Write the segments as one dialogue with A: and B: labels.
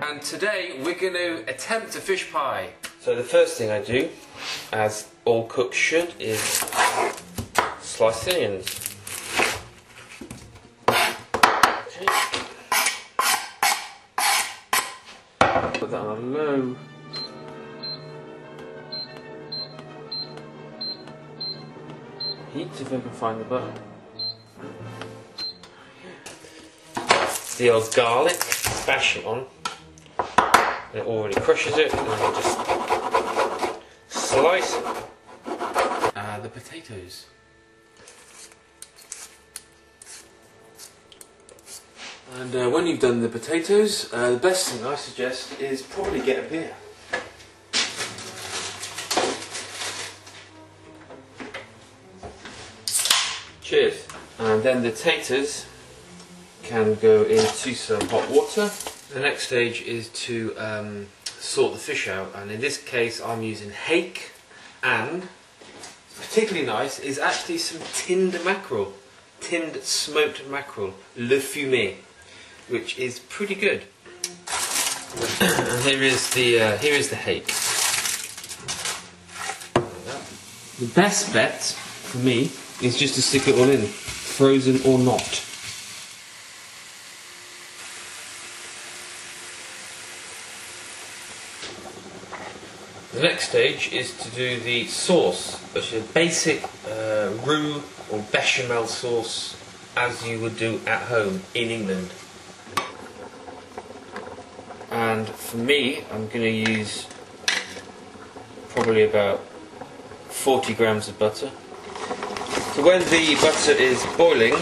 A: and today we're going to attempt a fish pie.
B: So the first thing I do, as all cooks should, is slice the onions. Okay. Put that on a low heat if I can find the button. The old garlic, bash it on. It already crushes it, and then just slice it.
A: The potatoes. And when you've done the potatoes, the best thing I suggest is probably get a beer.
B: Cheers. And then the taters can go into some hot water.
A: The next stage is to sort the fish out, and in this case I'm using hake, and particularly nice is actually some tinned mackerel, tinned smoked mackerel, le fumé, which is pretty good.
B: And here is the hake.
A: The best bet for me is just to stick it all in, frozen or not.
B: The next stage is to do the sauce, which is a basic roux or bechamel sauce as you would do at home in England. And for me, I'm going to use probably about 40 grams of butter. So when the butter is boiling,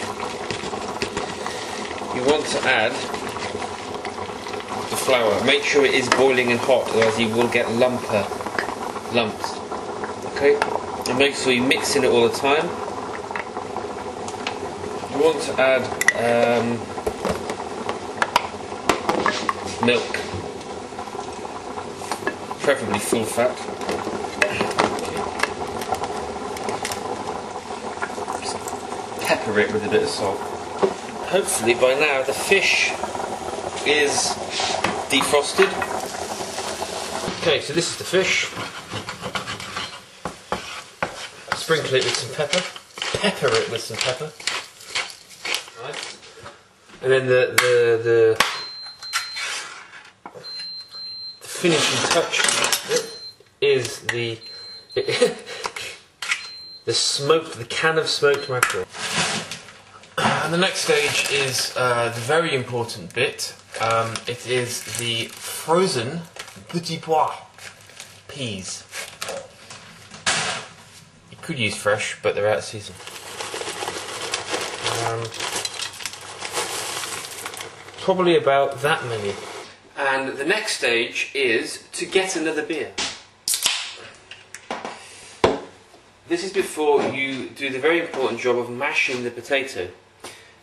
B: you want to add the flour. Make sure it is boiling and hot, otherwise you will get lumps. Okay? And make sure you mix in it all the time. You want to add milk, preferably full fat. Pepper it with a bit of salt. Hopefully by now the fish is defrosted. Okay, so this is the fish. Sprinkle it with some pepper. Pepper it with some pepper. Right. And then the finishing touch is the can of smoked mackerel. And the next stage is the very important bit. It is the frozen petit pois peas. You could use fresh, but they're out of season. Probably about that many.
A: And the next stage is to get another beer.
B: This is before you do the very important job of mashing the potato.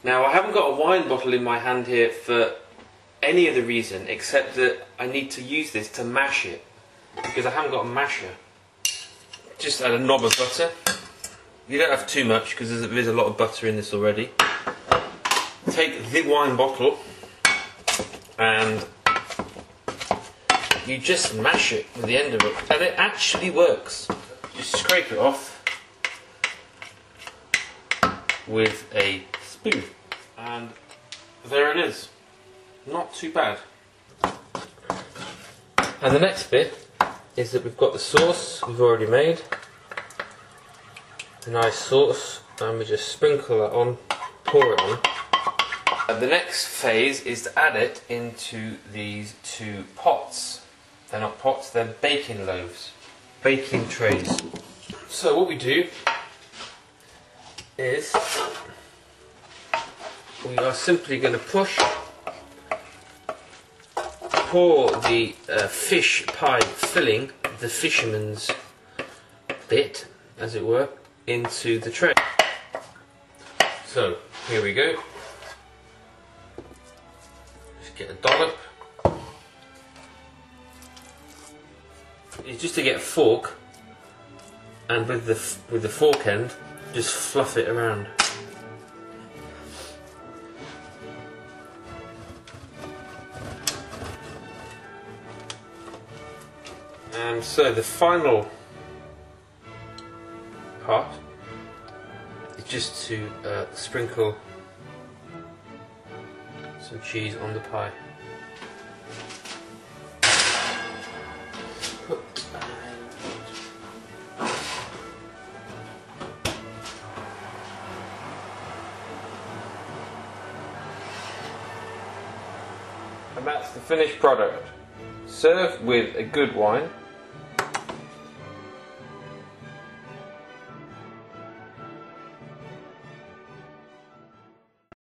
B: Now, I haven't got a wine bottle in my hand here for any other reason except that I need to use this to mash it, because I haven't got a masher. Just add a knob of butter. You don't have too much because there is a lot of butter in this already. Take the wine bottle and you just mash it with the end of it, and it actually works. Just scrape it off with a spoon, and there it is. Not too bad. And the next bit is that we've got the sauce we've already made. A nice sauce, and we just sprinkle that on, pour it on. And the next phase is to add it into these two pots. They're not pots, they're baking loaves, baking trays. So what we do is we are simply going to pour the fish pie filling, the fisherman's bit, as it were, into the tray. So here we go. Just get a dollop. It's just to get a fork, and with the fork end, just fluff it around. And so the final part is just to sprinkle some cheese on the pie. And that's the finished product. Serve with a good wine.